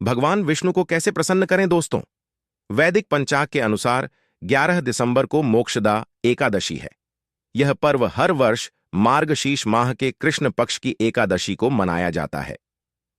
भगवान विष्णु को कैसे प्रसन्न करें दोस्तों? वैदिक पंचाग के अनुसार 11 दिसंबर को मोक्षदा एकादशी है। यह पर्व हर वर्ष मार्गशीर्ष माह के कृष्ण पक्ष की एकादशी को मनाया जाता है।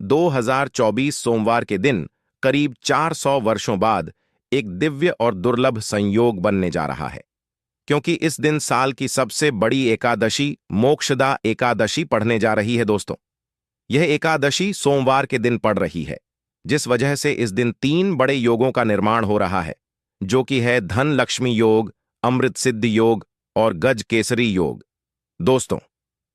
2024 सोमवार के दिन करीब 400 वर्षों बाद एक दिव्य और दुर्लभ संयोग बनने जा रहा है, क्योंकि इस दिन साल की सबसे बड़ी एकादशी मोक्षदा एकादशी पड़ने जा रही है दोस्तों। यह एकादशी सोमवार के दिन पड़ रही है, जिस वजह से इस दिन 3 बड़े योगों का निर्माण हो रहा है, जो कि है धन लक्ष्मी योग, अमृत सिद्धि योग और गज केसरी योग। दोस्तों,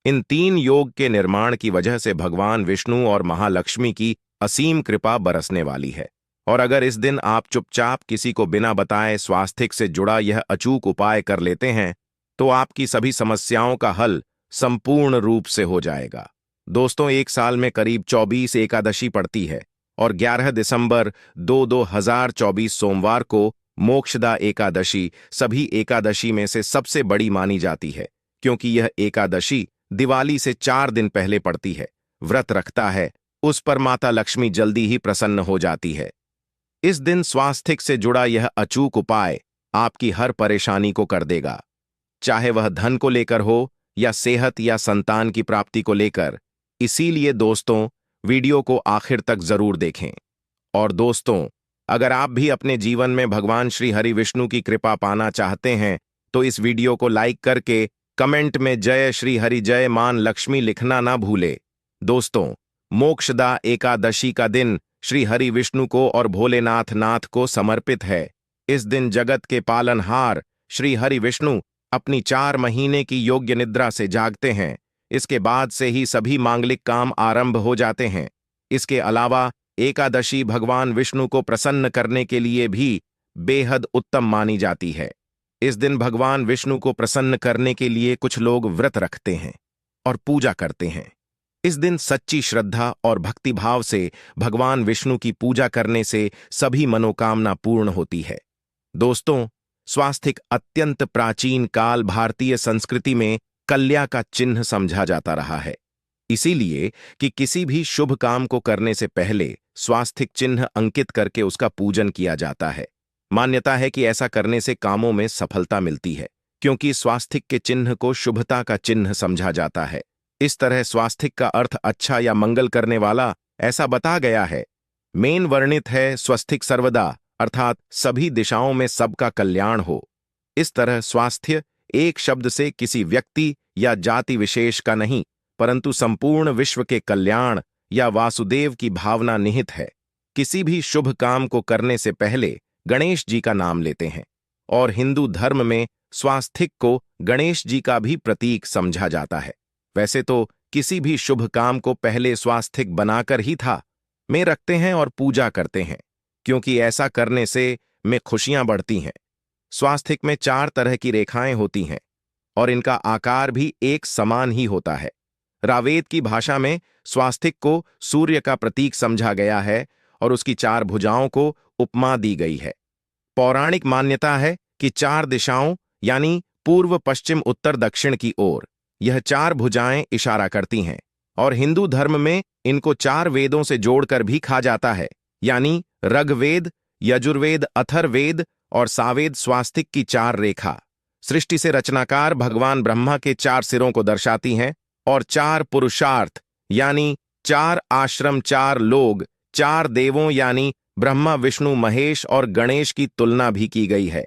इन 3 योग के निर्माण की वजह से भगवान विष्णु और महालक्ष्मी की असीम कृपा बरसने वाली है। और अगर इस दिन आप चुपचाप किसी को बिना बताए स्वास्थ्य से जुड़ा यह अचूक उपाय कर लेते हैं, तो आपकी सभी समस्याओं का हल संपूर्ण रूप से हो जाएगा। दोस्तों, एक साल में करीब 24 एकादशी पड़ती है और 11 दिसंबर 2024 सोमवार को मोक्षदा एकादशी सभी एकादशी में से सबसे बड़ी मानी जाती है, क्योंकि यह एकादशी दिवाली से 4 दिन पहले पड़ती है। व्रत रखता है उस पर माता लक्ष्मी जल्दी ही प्रसन्न हो जाती है। इस दिन स्वास्थ्य से जुड़ा यह अचूक उपाय आपकी हर परेशानी को कर देगा, चाहे वह धन को लेकर हो या सेहत या संतान की प्राप्ति को लेकर। इसीलिए दोस्तों, वीडियो को आखिर तक जरूर देखें। और दोस्तों, अगर आप भी अपने जीवन में भगवान श्री हरि विष्णु की कृपा पाना चाहते हैं, तो इस वीडियो को लाइक करके कमेंट में जय श्री हरि जय मान लक्ष्मी लिखना ना भूले। दोस्तों, मोक्षदा एकादशी का दिन श्री हरि विष्णु को और भोलेनाथ नाथ को समर्पित है। इस दिन जगत के पालनहार श्री हरि विष्णु अपनी 4 महीने की योग्य निद्रा से जागते हैं। इसके बाद से ही सभी मांगलिक काम आरंभ हो जाते हैं। इसके अलावा एकादशी भगवान विष्णु को प्रसन्न करने के लिए भी बेहद उत्तम मानी जाती है। इस दिन भगवान विष्णु को प्रसन्न करने के लिए कुछ लोग व्रत रखते हैं और पूजा करते हैं। इस दिन सच्ची श्रद्धा और भक्तिभाव से भगवान विष्णु की पूजा करने से सभी मनोकामना पूर्ण होती है। दोस्तों, स्वास्थिक अत्यंत प्राचीन काल भारतीय संस्कृति में कल्या का चिन्ह समझा जाता रहा है। इसीलिए कि किसी भी शुभ काम को करने से पहले स्वास्थिक चिन्ह अंकित करके उसका पूजन किया जाता है। मान्यता है कि ऐसा करने से कामों में सफलता मिलती है, क्योंकि स्वास्थिक के चिन्ह को शुभता का चिन्ह समझा जाता है। इस तरह स्वास्थिक का अर्थ अच्छा या मंगल करने वाला ऐसा बता गया है। मेन वर्णित है स्वस्तिक सर्वदा, अर्थात सभी दिशाओं में सबका कल्याण हो। इस तरह स्वास्थ्य एक शब्द से किसी व्यक्ति या जाति विशेष का नहीं, परंतु संपूर्ण विश्व के कल्याण या वासुदेव की भावना निहित है। किसी भी शुभ काम को करने से पहले गणेश जी का नाम लेते हैं, और हिंदू धर्म में स्वास्थिक को गणेश जी का भी प्रतीक समझा जाता है। वैसे तो किसी भी शुभ काम को पहले स्वास्थिक बनाकर ही था में रखते हैं और पूजा करते हैं, क्योंकि ऐसा करने से में खुशियां बढ़ती हैं। स्वास्थिक में 4 तरह की रेखाएं होती हैं और इनका आकार भी एक समान ही होता है। रावेद की भाषा में स्वास्थिक को सूर्य का प्रतीक समझा गया है और उसकी 4 भुजाओं को उपमा दी गई है। पौराणिक मान्यता है कि 4 दिशाओं यानी पूर्व पश्चिम उत्तर दक्षिण की ओर यह 4 भुजाएं इशारा करती हैं, और हिंदू धर्म में इनको 4 वेदों से जोड़कर भी कहा जाता है, यानी ऋग्वेद, यजुर्वेद, अथर्ववेद और सावेद। स्वास्तिक की 4 रेखा सृष्टि से रचनाकार भगवान ब्रह्मा के 4 सिरों को दर्शाती हैं, और 4 पुरुषार्थ यानी 4 आश्रम, 4 लोग, 4 देवों यानी ब्रह्मा, विष्णु, महेश और गणेश की तुलना भी की गई है।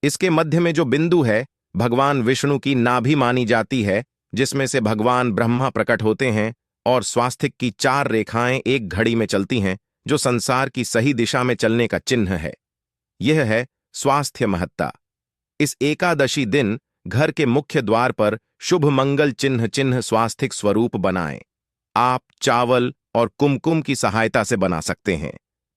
इसके मध्य में जो बिंदु है भगवान विष्णु की नाभि मानी जाती है, जिसमें से भगवान ब्रह्मा प्रकट होते हैं, और स्वास्तिक की 4 रेखाएं एक घड़ी में चलती हैं, जो संसार की सही दिशा में चलने का चिन्ह है। यह है स्वास्थ्य महत्ता। इस एकादशी दिन घर के मुख्य द्वार पर शुभ मंगल चिन्ह स्वास्थिक स्वरूप बनाएं। आप चावल और कुमकुम की सहायता से बना सकते हैं,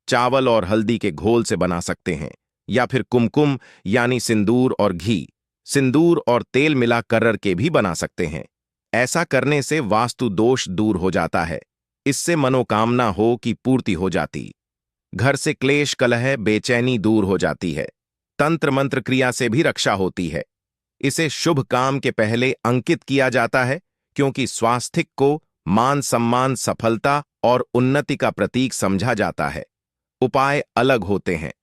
चावल और हल्दी के घोल से बना सकते हैं, या फिर कुमकुम यानी सिंदूर और घी, सिंदूर और तेल मिला कर के भी बना सकते हैं। ऐसा करने से वास्तु दोष दूर हो जाता है। इससे मनोकामना हो की पूर्ति हो जाती, घर से क्लेश कलह बेचैनी दूर हो जाती है, तंत्र मंत्र क्रिया से भी रक्षा होती है। इसे शुभ काम के पहले अंकित किया जाता है, क्योंकि स्वास्थिक को मान सम्मान, सफलता और उन्नति का प्रतीक समझा जाता है। उपाय अलग होते हैं।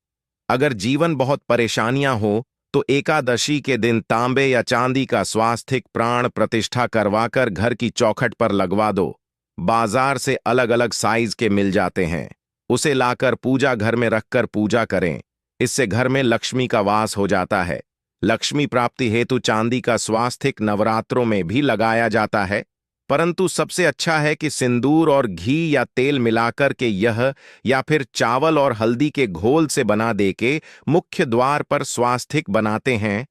अगर जीवन बहुत परेशानियां हो तो एकादशी के दिन तांबे या चांदी का स्वास्तिक प्राण प्रतिष्ठा करवाकर घर की चौखट पर लगवा दो। बाजार से अलग अलग साइज के मिल जाते हैं। उसे लाकर पूजा घर में रखकर पूजा करें। इससे घर में लक्ष्मी का वास हो जाता है। लक्ष्मी प्राप्ति हेतु चांदी का स्वास्तिक नवरात्रों में भी लगाया जाता है, परंतु सबसे अच्छा है कि सिंदूर और घी या तेल मिलाकर के यह या फिर चावल और हल्दी के घोल से बना दे के मुख्य द्वार पर स्वास्तिक बनाते हैं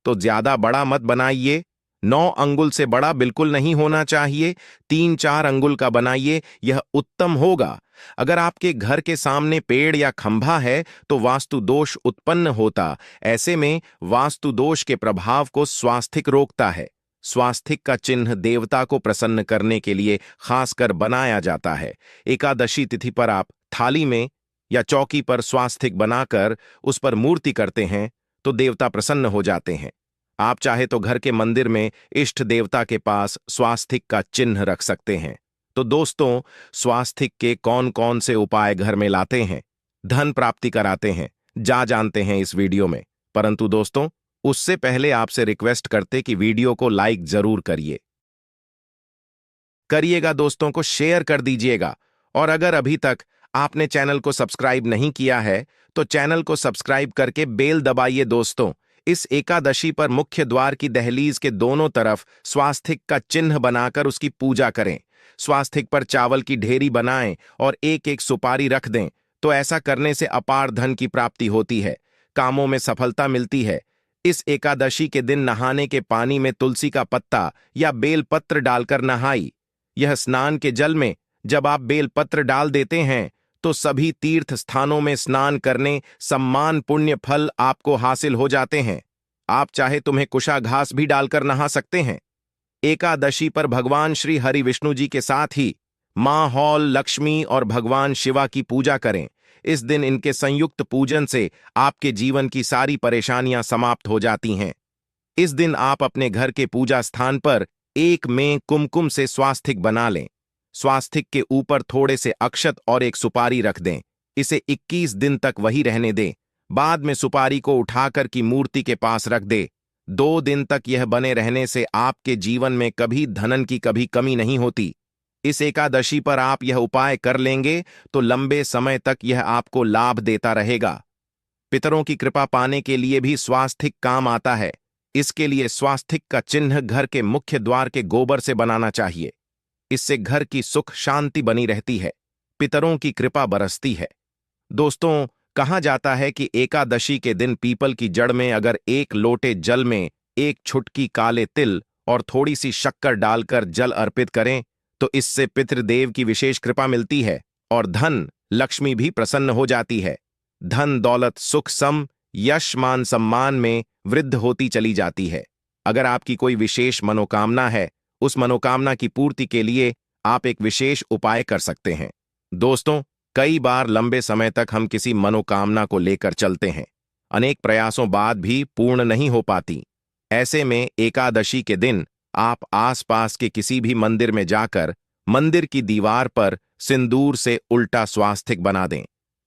तो ज्यादा बड़ा मत बनाइए। 9 अंगुल से बड़ा बिल्कुल नहीं होना चाहिए। 3-4 अंगुल का बनाइए, यह उत्तम होगा। अगर आपके घर के सामने पेड़ या खंभा है तो वास्तु दोष उत्पन्न होता। ऐसे में वास्तु दोष के प्रभाव को स्वास्तिक रोकता है। स्वास्तिक का चिन्ह देवता को प्रसन्न करने के लिए खासकर बनाया जाता है। एकादशी तिथि पर आप थाली में या चौकी पर स्वास्तिक बनाकर उस पर मूर्ति करते हैं तो देवता प्रसन्न हो जाते हैं। आप चाहे तो घर के मंदिर में इष्ट देवता के पास स्वास्तिक का चिन्ह रख सकते हैं। तो दोस्तों, स्वास्तिक के कौन कौन से उपाय घर में लाते हैं, धन प्राप्ति कराते हैं, जानते हैं इस वीडियो में। परंतु दोस्तों, उससे पहले आपसे रिक्वेस्ट करते कि वीडियो को लाइक जरूर करिएगा, दोस्तों को शेयर कर दीजिएगा। और अगर अभी तक आपने चैनल को सब्सक्राइब नहीं किया है तो चैनल को सब्सक्राइब करके बेल दबाइए। दोस्तों, इस एकादशी पर मुख्य द्वार की दहलीज के दोनों तरफ स्वास्तिक का चिन्ह बनाकर उसकी पूजा करें। स्वास्तिक पर चावल की ढेरी बनाएं और एक एक सुपारी रख दें। तो ऐसा करने से अपार धन की प्राप्ति होती है, कामों में सफलता मिलती है। इस एकादशी के दिन नहाने के पानी में तुलसी का पत्ता या बेल पत्र डालकर नहाई। यह स्नान के जल में जब आप बेल पत्र डाल देते हैं तो सभी तीर्थ स्थानों में स्नान करने सम्मान पुण्य फल आपको हासिल हो जाते हैं। आप चाहे तुम्हें कुशा घास भी डालकर नहा सकते हैं। एकादशी पर भगवान श्री हरि विष्णु जी के साथ ही मां हौल, लक्ष्मी और भगवान शिवा की पूजा करें। इस दिन इनके संयुक्त पूजन से आपके जीवन की सारी परेशानियां समाप्त हो जाती हैं। इस दिन आप अपने घर के पूजा स्थान पर एक में कुमकुम से स्वास्तिक बना लें। स्वास्तिक के ऊपर थोड़े से अक्षत और एक सुपारी रख दें। इसे 21 दिन तक वही रहने दें। बाद में सुपारी को उठाकर की मूर्ति के पास रख दे। 2 दिन तक यह बने रहने से आपके जीवन में कभी धनन की कभी कमी नहीं होती। इस एकादशी पर आप यह उपाय कर लेंगे तो लंबे समय तक यह आपको लाभ देता रहेगा। पितरों की कृपा पाने के लिए भी स्वास्तिक काम आता है। इसके लिए स्वास्तिक का चिन्ह घर के मुख्य द्वार के गोबर से बनाना चाहिए। इससे घर की सुख शांति बनी रहती है, पितरों की कृपा बरसती है। दोस्तों, कहा जाता है कि एकादशी के दिन पीपल की जड़ में अगर 1 लोटे जल में 1 छुटकी काले तिल और थोड़ी सी शक्कर डालकर जल अर्पित करें तो इससे पितृदेव की विशेष कृपा मिलती है और धन लक्ष्मी भी प्रसन्न हो जाती है। धन दौलत सुख सम यश मान सम्मान में वृद्धि होती चली जाती है। अगर आपकी कोई विशेष मनोकामना है, उस मनोकामना की पूर्ति के लिए आप एक विशेष उपाय कर सकते हैं। दोस्तों, कई बार लंबे समय तक हम किसी मनोकामना को लेकर चलते हैं, अनेक प्रयासों बाद भी पूर्ण नहीं हो पाती। ऐसे में एकादशी के दिन आप आसपास के किसी भी मंदिर में जाकर मंदिर की दीवार पर सिंदूर से उल्टा स्वास्तिक बना दें।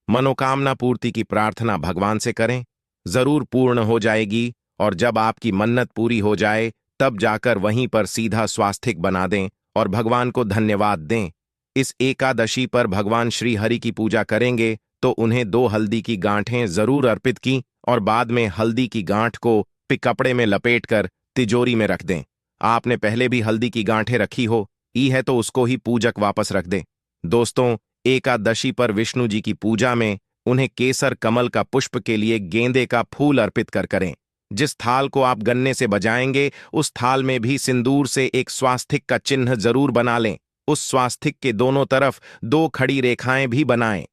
मनोकामना पूर्ति की प्रार्थना भगवान से करें, जरूर पूर्ण हो जाएगी। और जब आपकी मन्नत पूरी हो जाए तब जाकर वहीं पर सीधा स्वास्तिक बना दें और भगवान को धन्यवाद दें। इस एकादशी पर भगवान श्री हरि की पूजा करेंगे तो उन्हें 2 हल्दी की गांठें जरूर अर्पित की और बाद में हल्दी की गांठ को कपड़े में लपेटकर तिजोरी में रख दें। आपने पहले भी हल्दी की गांठें रखी हो ई है तो उसको ही पूजक वापस रख दें। दोस्तों, एकादशी पर विष्णु जी की पूजा में उन्हें केसर कमल का पुष्प के लिए गेंदे का फूल अर्पित करें। जिस थाल को आप गन्ने से बजाएंगे उस थाल में भी सिंदूर से एक स्वास्तिक का चिन्ह जरूर बना लें। उस स्वास्तिक के दोनों तरफ 2 खड़ी रेखाएं भी बनाएं।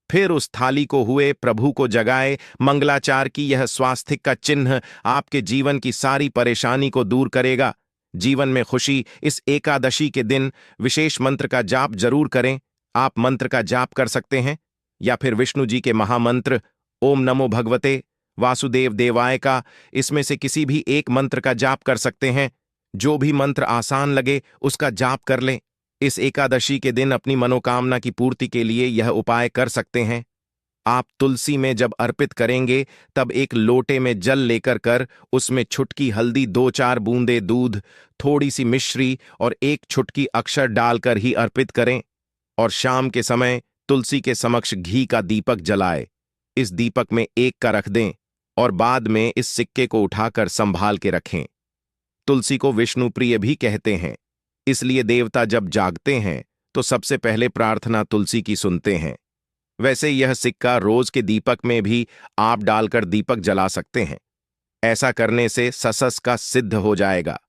फिर उस थाली को हुए प्रभु को जगाए मंगलाचार की यह स्वास्तिक का चिन्ह आपके जीवन की सारी परेशानी को दूर करेगा। जीवन में खुशी इस एकादशी के दिन विशेष मंत्र का जाप जरूर करें। आप मंत्र का जाप कर सकते हैं या फिर विष्णु जी के महामंत्र ओम नमो भगवते वासुदेव देवाय का, इसमें से किसी भी एक मंत्र का जाप कर सकते हैं। जो भी मंत्र आसान लगे उसका जाप कर लें। इस एकादशी के दिन अपनी मनोकामना की पूर्ति के लिए यह उपाय कर सकते हैं। आप तुलसी में जब अर्पित करेंगे तब एक लोटे में जल लेकर कर उसमें छुटकी हल्दी, 2-4 बूंदे दूध, थोड़ी सी मिश्री और एक छुटकी अक्षर डालकर ही अर्पित करें। और शाम के समय तुलसी के समक्ष घी का दीपक जलाए। इस दीपक में एक का रख दें और बाद में इस सिक्के को उठाकर संभाल के रखें। तुलसी को विष्णु प्रिय भी कहते हैं, इसलिए देवता जब जागते हैं तो सबसे पहले प्रार्थना तुलसी की सुनते हैं। वैसे यह सिक्का रोज के दीपक में भी आप डालकर दीपक जला सकते हैं। ऐसा करने से ससस का सिद्ध हो जाएगा।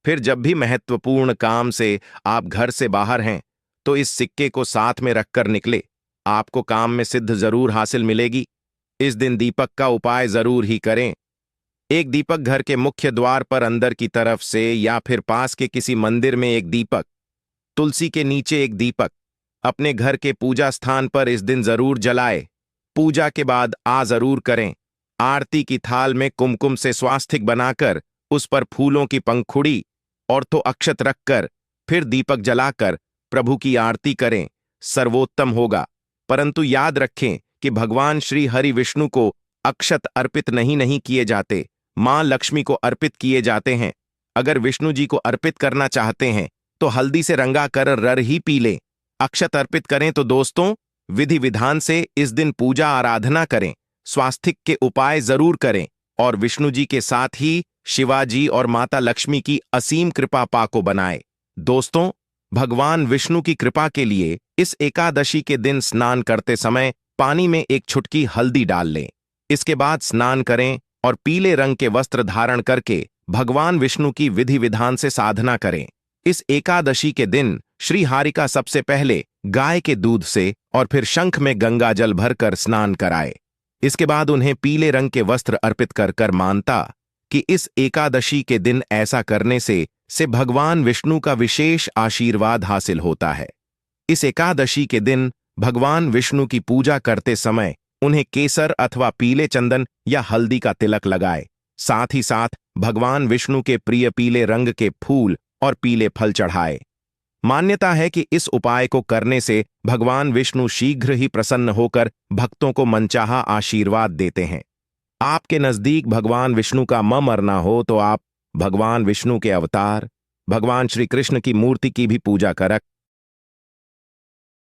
फिर जब भी महत्वपूर्ण काम से आप घर से बाहर हैं तो इस सिक्के को साथ में रखकर निकले, आपको काम में सिद्ध जरूर हासिल मिलेगी। इस दिन दीपक का उपाय जरूर ही करें। एक दीपक घर के मुख्य द्वार पर अंदर की तरफ से या फिर पास के किसी मंदिर में एक दीपक, तुलसी के नीचे एक दीपक अपने घर के पूजा स्थान पर इस दिन जरूर जलाए। पूजा के बाद जरूर करें। आरती की थाल में कुमकुम से स्वास्तिक बनाकर उस पर फूलों की पंखुड़ी और तो अक्षत रखकर फिर दीपक जलाकर प्रभु की आरती करें, सर्वोत्तम होगा। परंतु याद रखें कि भगवान श्री हरि विष्णु को अक्षत अर्पित नहीं किए जाते, मां लक्ष्मी को अर्पित किए जाते हैं। अगर विष्णु जी को अर्पित करना चाहते हैं तो हल्दी से रंगा कर रर ही पी लें। अक्षत अर्पित करें तो दोस्तों विधि विधान से इस दिन पूजा आराधना करें, स्वास्तिक के उपाय जरूर करें और विष्णु जी के साथ ही शिवाजी और माता लक्ष्मी की असीम कृपा पाको बनाए। दोस्तों, भगवान विष्णु की कृपा के लिए इस एकादशी के दिन स्नान करते समय पानी में एक छुटकी हल्दी डाल लें। इसके बाद स्नान करें और पीले रंग के वस्त्र धारण करके भगवान विष्णु की विधि विधान से साधना करें। इस एकादशी के दिन श्री हरि का सबसे पहले गाय के दूध से और फिर शंख में गंगा जल भरकर स्नान कराए। इसके बाद उन्हें पीले रंग के वस्त्र अर्पित कर कर मानता कि इस एकादशी के दिन ऐसा करने से भगवान विष्णु का विशेष आशीर्वाद हासिल होता है। इस एकादशी के दिन भगवान विष्णु की पूजा करते समय उन्हें केसर अथवा पीले चंदन या हल्दी का तिलक लगाए। साथ ही साथ भगवान विष्णु के प्रिय पीले रंग के फूल और पीले फल चढ़ाए। मान्यता है कि इस उपाय को करने से भगवान विष्णु शीघ्र ही प्रसन्न होकर भक्तों को मनचाहा आशीर्वाद देते हैं। आपके नजदीक भगवान विष्णु का मरना हो तो आप भगवान विष्णु के अवतार भगवान श्री कृष्ण की मूर्ति की भी पूजा कर